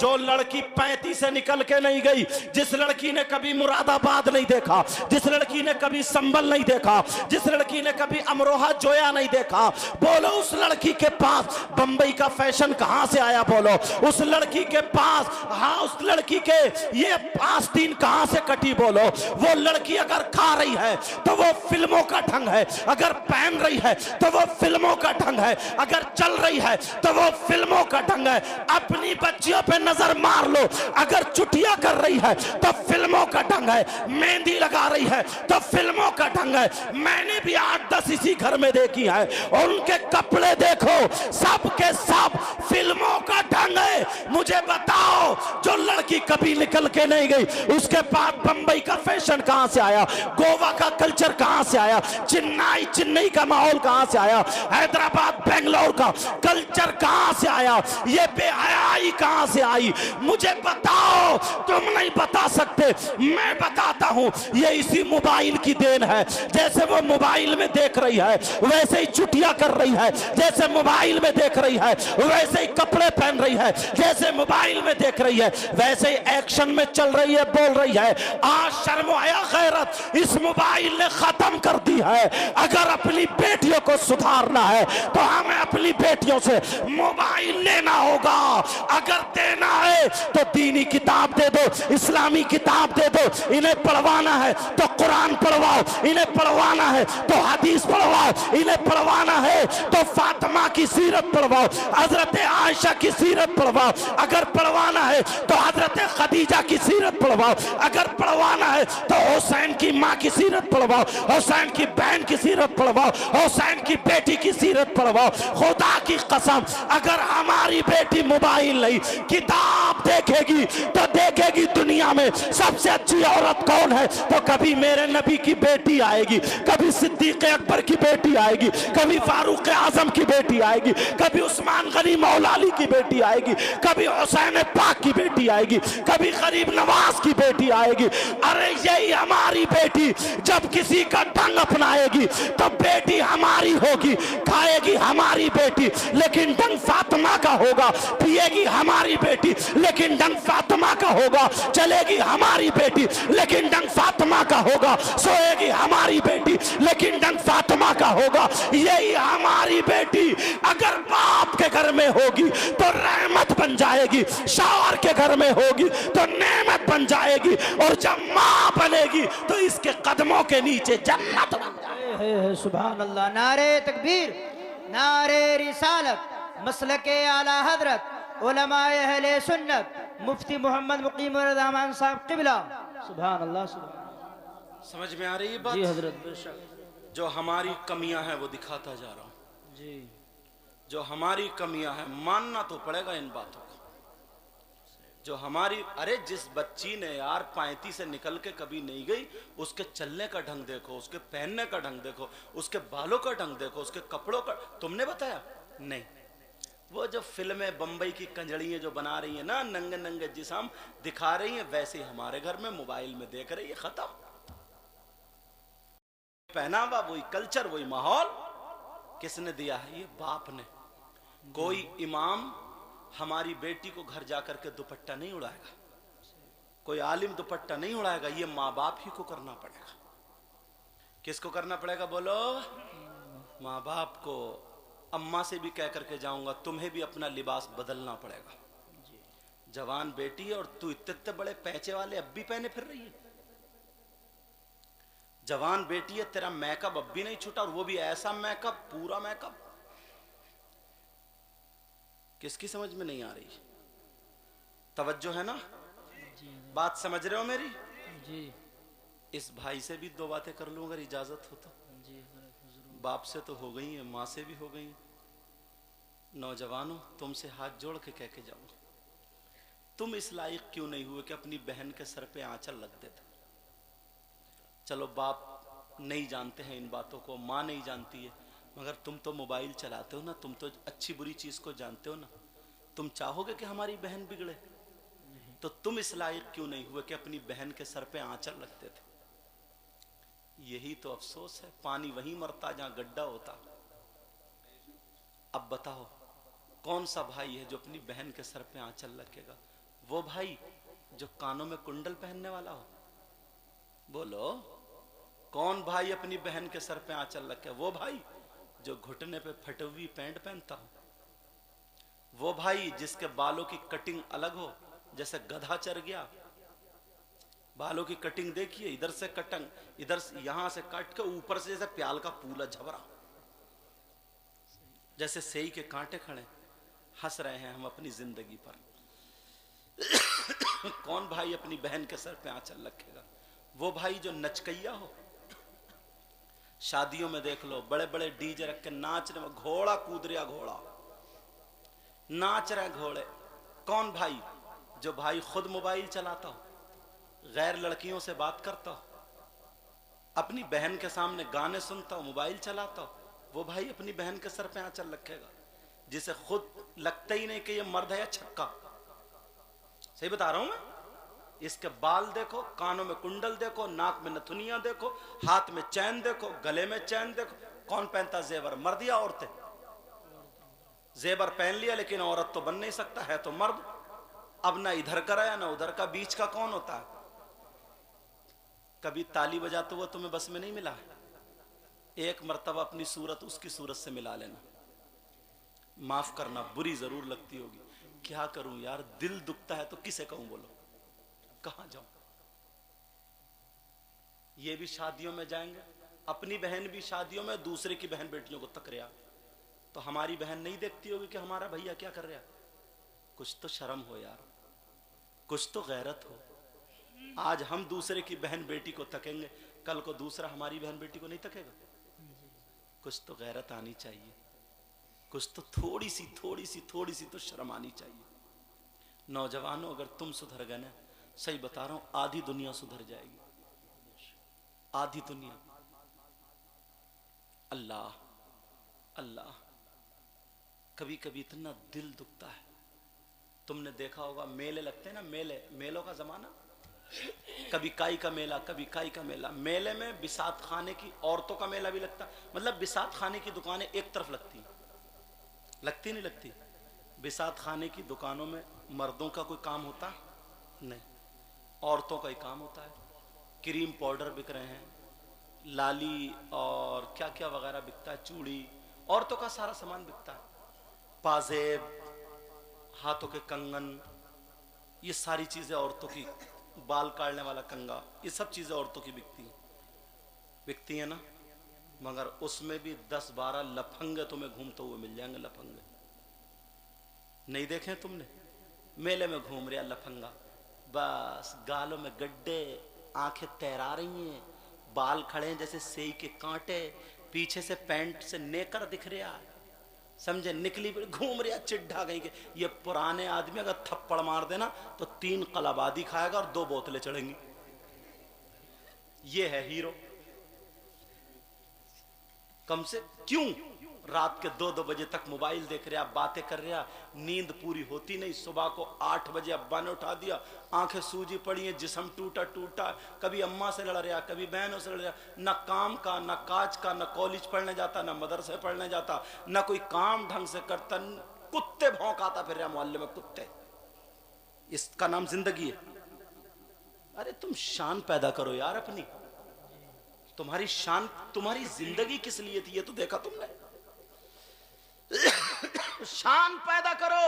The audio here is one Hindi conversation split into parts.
जो लड़की 35 से निकल के नहीं गई, जिस लड़की ने कभी मुरादाबाद नहीं देखा, जिस लड़की ने कभी संभल नहीं देखा, जिस लड़की ने कभी अमरोहा जोया नहीं देखा, बोलो उस लड़की के पास बंबई का फैशन कहां से आया? बोलो उस लड़की के पास, हाँ उस लड़की के ये आस्तीन कहां से कटी? बोलो वो लड़की अगर खा रही है तो वो फिल्मों का ढंग है, अगर पहन रही है तो वो फिल्मों का ढंग है, अगर चल रही है तो वो फिल्मों का ढंग है। अपनी बच्चियों पे नजर मार लो, अगर चुटिया कर रही है तो फिल्मों का ढंग है, मेहंदी लगा रही है तो फिल्मों का ढंग है। मैंने भी 8-10 इसी घर में देखी है, और उनके कपड़े देखो सब के सब फिल्मों का ढंग है। मुझे बताओ जो लड़की कभी निकल के नहीं गई, उसके पास बंबई का फैशन कहां से आया? गोवा का कल्चर कहां से आया? चेन्नई का माहौल कहां से आया? हैदराबाद बेंगलोर का कल्चर कहां से आया? ये बेहयाई कहां से आई? मुझे बताओ, तुम नहीं बता सकते, मैं बताता हूं। ये इसी मोबाइल की देन है। जैसे वो मोबाइल में देख रही है वैसे ही चुटिया कर रही है, जैसे मोबाइल में देख रही है वैसे ही कपड़े पहन रही है, जैसे मोबाइल में देख रही है वैसे ही एक्शन में चल रही है, बोल रही है। आज शर्म आया गैरत इस मोबाइल ने खत्म कर दी है। अगर अपनी बेटियों को सुधारना है तो हमें अपनी बेटियों से मोबाइल लेना होगा। अगर देना है तो दीनी किताब दे दो, इस्लामी किताब दे दो। इन्हें पढ़वाना है तो कुरान पढ़वाओ, इन्हें पढ़वाना है तो हदीस पढ़वाओ, इन्हें पढ़वाना है तो फातिमा की सीरत पढ़वाओ, हजरत आयशा की सीरत पढ़वाओ। अगर पढ़वाना है तो हजरत खदीजा की सीरत पढ़वाओ, अगर पढ़वाना है तो हुसैन की माँ की सीरत पढ़वाओ, हुसैन की बहन की सीरत पढ़वाओ, हुसैन की बेटी की सीरत पढ़वाओ। खुदा की कसम अगर हमारी बेटी मोबाइल नहीं किताब देखेगी तो देखेगी दुनिया में सबसे अच्छी औरत कौन है, तो कभी मेरे नबी की बेटी आएगी, कभी सिद्दीक अकबर की बेटी आएगी, कभी फारूक आजम की बेटी आएगी, कभी उस्मान गनी मौलाली की बेटी आएगी, कभी हुसैन पाक की बेटी आएगी, कभी गरीब नवाज की बेटी आएगी। अरे यही हमारी बेटी जब किसी का ढंग अपनाएगी तो बेटी हमारी होगी, खाएगी हमारी बेटी लेकिन ढंग फातिमा का होगा, पिएगी हमारी बेटी लेकिन ढंग फातिमा का होगा, चलेगी हमारी बेटी लेकिन ढंग फातिमा का होगा, सोएगी हमारी बेटी लेकिन ढंग फातिमा का होगा। यही हमारी बेटी अगर बाप के घर में होगी तो रहमत बन जाएगी, शौहर के घर में होगी तो नेमत बन जाएगी, और जब माँ बनेगी तो इसके कदमों के नीचे जन्नत बन जाएगी। सुभान अल्लाह। नारे तकबीर, नारे रिसालत, मसलके आला हजरत उलमाए अहले सुन्नत मुफ्ती मोहम्मद मुकीम रहमान साहब किबला। सुभान अल्लाह। समझ में आ रही है बात? जी हजरत बेशक। जो हमारी कमियां हैं वो दिखाता जा रहा हूं जी, जो हमारी कमियां हैं मानना तो पड़ेगा इन बातों को। जो हमारी, अरे जिस बच्ची ने यार 35 से निकल के कभी नहीं गई, उसके चलने का ढंग देखो, उसके पहनने का ढंग देखो, उसके बालों का ढंग देखो, उसके कपड़ों का। तुमने बताया नहीं? वो जो फिल्में बंबई की कंजड़ियां जो बना रही है ना, नंगे नंगे जिस्म दिखा रही है, वैसे ही हमारे घर में मोबाइल में देख रही है। खत्म। पहनावा वही कल्चर, वही माहौल। किसने दिया है? ये बाप ने। कोई इमाम हमारी बेटी को घर जाकर के दुपट्टा नहीं उड़ाएगा, कोई आलिम दुपट्टा नहीं उड़ाएगा, ये माँ बाप ही को करना पड़ेगा। किसको करना पड़ेगा बोलो? माँ बाप को। अम्मा से भी कह करके जाऊंगा, तुम्हें भी अपना लिबास बदलना पड़ेगा। जवान बेटी है और तू इतने बड़े पैचे वाले अब भी पहने फिर रही है। जवान बेटी है, तेरा मेकअप अब भी नहीं छूटा, और वो भी ऐसा मेकअप, पूरा मेकअप। किसकी समझ में नहीं आ रही? तवज्जो है ना? बात समझ रहे हो मेरी? जी। इस भाई से भी दो बातें कर लूं अगर इजाजत हो तो। जी। बाप से तो हो गई है, माँ से भी हो गई। नौजवानों, तुमसे हाथ जोड़ के कह के जाऊं, तुम इस लायक क्यों नहीं हुए कि अपनी बहन के सर पे आंचल रख देते? चलो बाप नहीं जानते हैं इन बातों को, माँ नहीं जानती है, मगर तुम तो मोबाइल चलाते हो ना, तुम तो अच्छी बुरी चीज को जानते हो ना। तुम चाहोगे कि हमारी बहन बिगड़े? तो तुम इस लायक क्यों नहीं हुए कि अपनी बहन के सर पे आंचल रखते थे? यही तो अफसोस है। पानी वहीं मरता जहां गड्ढा होता। अब बताओ कौन सा भाई है जो अपनी बहन के सर पे आंचल रखेगा? वो भाई जो कानों में कुंडल पहनने वाला हो? बोलो, कौन भाई अपनी बहन के सर पे आंचल रखे? वो भाई जो घुटने पे फटी हुई पैंट पहनता हो? वो भाई जिसके बालों की कटिंग अलग हो, जैसे गधा चर गया? बालों की कटिंग देखिए, इधर से कटंग, इधर से यहां से काट के ऊपर से जैसे प्याल का पूला झबरा, जैसे सेई के कांटे खड़े। हंस रहे हैं हम अपनी जिंदगी पर। कौन भाई अपनी बहन के सर पे आंचल रखेगा? वो भाई जो नचकैया हो। शादियों में देख लो, बड़े बड़े डीजे रख के नाच रहे, घोड़ा कूद रहा, घोड़ा नाच रहे घोड़े। कौन भाई? जो भाई खुद मोबाइल चलाता हो, गैर लड़कियों से बात करता हो, अपनी बहन के सामने गाने सुनता हो, मोबाइल चलाता हो, वो भाई अपनी बहन के सर पे आंचल रखेगा, जिसे खुद लगता ही नहीं कि ये मर्द है या छक्का। सही बता रहा हूं मैं? इसके बाल देखो, कानों में कुंडल देखो, नाक में नथुनियां देखो, हाथ में चैन देखो, गले में चैन देखो। कौन पहनता जेवर, मर्द या औरतें? जेवर पहन लिया लेकिन औरत तो बन नहीं सकता, है तो मर्द। अब ना इधर का रहा ना उधर का, बीच का कौन होता है? कभी ताली बजाते हुआ तुम्हें बस में नहीं मिला? एक मर्तबा अपनी सूरत उसकी सूरत से मिला लेना। माफ करना, बुरी जरूर लगती होगी। क्या करूं यार, दिल दुखता है तो किसे कहूं? बोलो, कहां जाऊं? ये भी शादियों में जाएंगे, अपनी बहन भी शादियों में दूसरे की बहन बेटियों को तक रहा, तो हमारी बहन नहीं देखती होगी कि हमारा भैया क्या कर रहा? कुछ तो शर्म हो यार, कुछ तो गैरत हो। आज हम दूसरे की बहन बेटी को तकेंगे, कल को दूसरा हमारी बहन बेटी को नहीं तकेगा? कुछ तो गैरत आनी चाहिए, कुछ तो थोड़ी सी तो शर्म आनी चाहिए। नौजवानों, अगर तुम सुधर गए ना, सही बता रहा हूं, आधी दुनिया सुधर जाएगी, आधी दुनिया। अल्लाह अल्लाह, कभी कभी इतना दिल दुखता है। तुमने देखा होगा, मेले लगते हैं ना, मेलों का जमाना, कभी काई का मेला, कभी काई का मेला। मेले में बिसात खाने की, औरतों का मेला भी लगता, मतलब बिसात खाने की दुकानें एक तरफ लगती नहीं लगती? बिसात खाने की दुकानों में मर्दों का कोई काम होता नहीं, औरतों का ही काम होता है। क्रीम पाउडर बिक रहे हैं, लाली और क्या क्या वगैरह बिकता है, चूड़ी, औरतों का सारा सामान बिकता है। पाजेब, हाथों के कंगन, ये सारी चीजें औरतों की, बाल काटने वाला कंगा, ये सब चीजें औरतों की बिकती है ना। मगर उसमें भी 10-12 लफंगे तुम्हें घूमते हुए मिल जाएंगे। लफंगे नहीं देखे तुमने? मेले में घूम रहा लफंगा, बस गालों में गड्ढे, आंखें तैरा रही हैं, बाल खड़े हैं जैसे सेई के कांटे, पीछे से पैंट से नेकर दिख रहा है, समझे, निकली घूम रहा चिड्ढा गई के। ये पुराने आदमी अगर थप्पड़ मार देना तो 3 कलाबादी खाएगा और 2 बोतलें चढ़ेंगी। ये है हीरो। कम से क्यों रात के 2-2 बजे तक मोबाइल देख रहा, बातें कर रहा, नींद पूरी होती नहीं। सुबह को 8 बजे अब्बा ने उठा दिया, आंखें सूजी पड़ी हैं, जिस्म टूटा, कभी अम्मा से लड़ रहा, कभी बहनों से लड़ रहा, न काम का, न काज का, न कॉलेज पढ़ने जाता, न मदरसे पढ़ने जाता, न कोई काम ढंग से करता, कुत्ते भौंकाता फिर रहा मोहल्ले में, कुत्ते। इसका नाम जिंदगी है? अरे तुम शान पैदा करो यार अपनी। तुम्हारी शान, तुम्हारी जिंदगी किस लिए थी ये तो देखा तुमने? शान पैदा करो।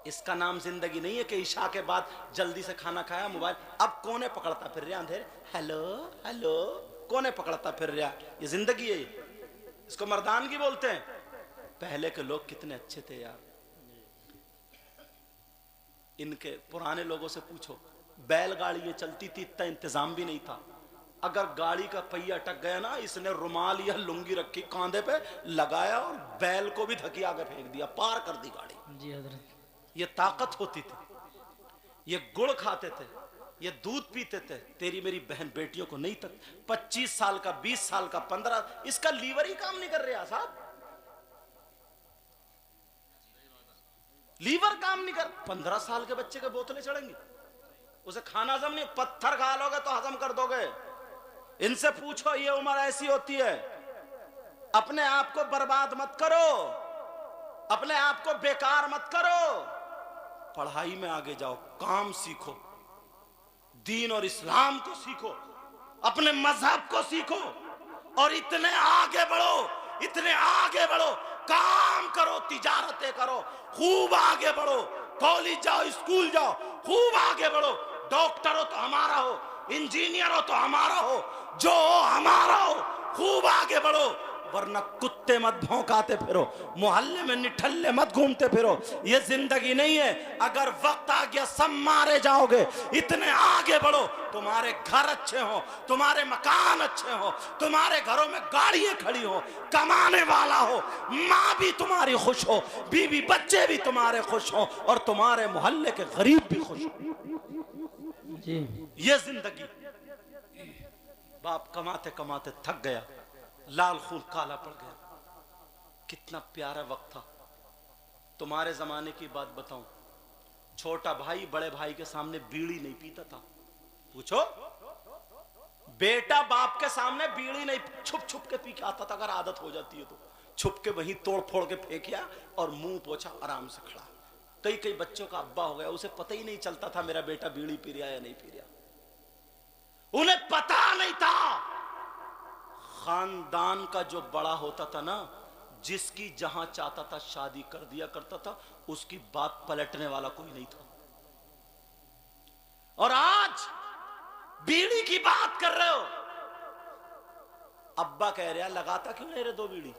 इसका नाम जिंदगी नहीं है कि ईशा के बाद जल्दी से खाना खाया, मोबाइल। अब कोने पकड़ता फिर रहा अंधेरे, हेलो हेलो, कोने पकड़ता फिर रहा, ये जिंदगी है? इसको मर्दानगी बोलते हैं। पहले के लोग कितने अच्छे थे यार। इनके पुराने लोगों से पूछो, बैलगाड़ी ये चलती थी, इतना इंतजाम भी नहीं था। अगर गाड़ी का पहिया अटक गया ना, इसने रुमाल या लुंगी रखी कांधे पे लगाया और बैल को भी धकिया के फेंक दिया, पार कर दी गाड़ी। जी हजरत। ये ताकत होती थी। ये गुड़ खाते थे, ये दूध पीते थे। तेरी मेरी बहन बेटियों को नहीं तक 25 साल का, 20 साल का, 15, इसका लीवर ही काम नहीं कर रहा साहब, लीवर काम नहीं कर। 15 साल के बच्चे के बोतलें चढ़ेंगी, उसे खाना हजम नहीं। पत्थर खा लोगे तो हजम कर दोगे। इनसे पूछो, ये उम्र ऐसी होती है। अपने आप को बर्बाद मत करो, अपने आप को बेकार मत करो। पढ़ाई में आगे जाओ, काम सीखो, दीन और इस्लाम को सीखो, अपने मजहब को सीखो और इतने आगे बढ़ो, इतने आगे बढ़ो, काम करो, तिजारतें करो, खूब आगे बढ़ो, कॉलेज जाओ, स्कूल जाओ, खूब आगे बढ़ो। डॉक्टर हो तो हमारा हो, इंजीनियर हो तो हमारा हो, जो हो हमारा हो, खूब आगे बढ़ो, वरना कुत्ते मत भौंकाते फिरो, मोहल्ले में निठल्ले मत घूमते फिरो। ये जिंदगी नहीं है। अगर वक्त आ गया सब मारे जाओगे। इतने आगे बढ़ो, तुम्हारे घर अच्छे हो, तुम्हारे मकान अच्छे हो, तुम्हारे घरों में गाड़ियां खड़ी हो, कमाने वाला हो, माँ भी तुम्हारी खुश हो, बीवी बच्चे भी तुम्हारे खुश हो और तुम्हारे मोहल्ले के गरीब भी खुश हो। जी ये जिंदगी। बाप कमाते कमाते थक गया, लाल खून काला पड़ गया। कितना प्यारा वक्त था। तुम्हारे जमाने की बात बताऊं, छोटा भाई बड़े भाई के सामने बीड़ी नहीं पीता था। पूछो, बेटा बाप के सामने बीड़ी नहीं, छुप छुप के पी के आता था। अगर आदत हो जाती है तो छुप के वहीं तोड़ फोड़ के फेंकिया और मुंह पोछा, आराम से खड़ा। कई कई बच्चों का अब्बा हो गया, उसे पता ही नहीं चलता था मेरा बेटा बीड़ी पी रहा या नहीं पी रहा। उन्हें पता नहीं था। खानदान का जो बड़ा होता था ना, जिसकी जहां चाहता था शादी कर दिया करता था, उसकी बात पलटने वाला कोई नहीं था। और आज बीड़ी की बात कर रहे हो, अब्बा कह रहे हैं लगाता क्यों नहीं रे दो बीड़ी।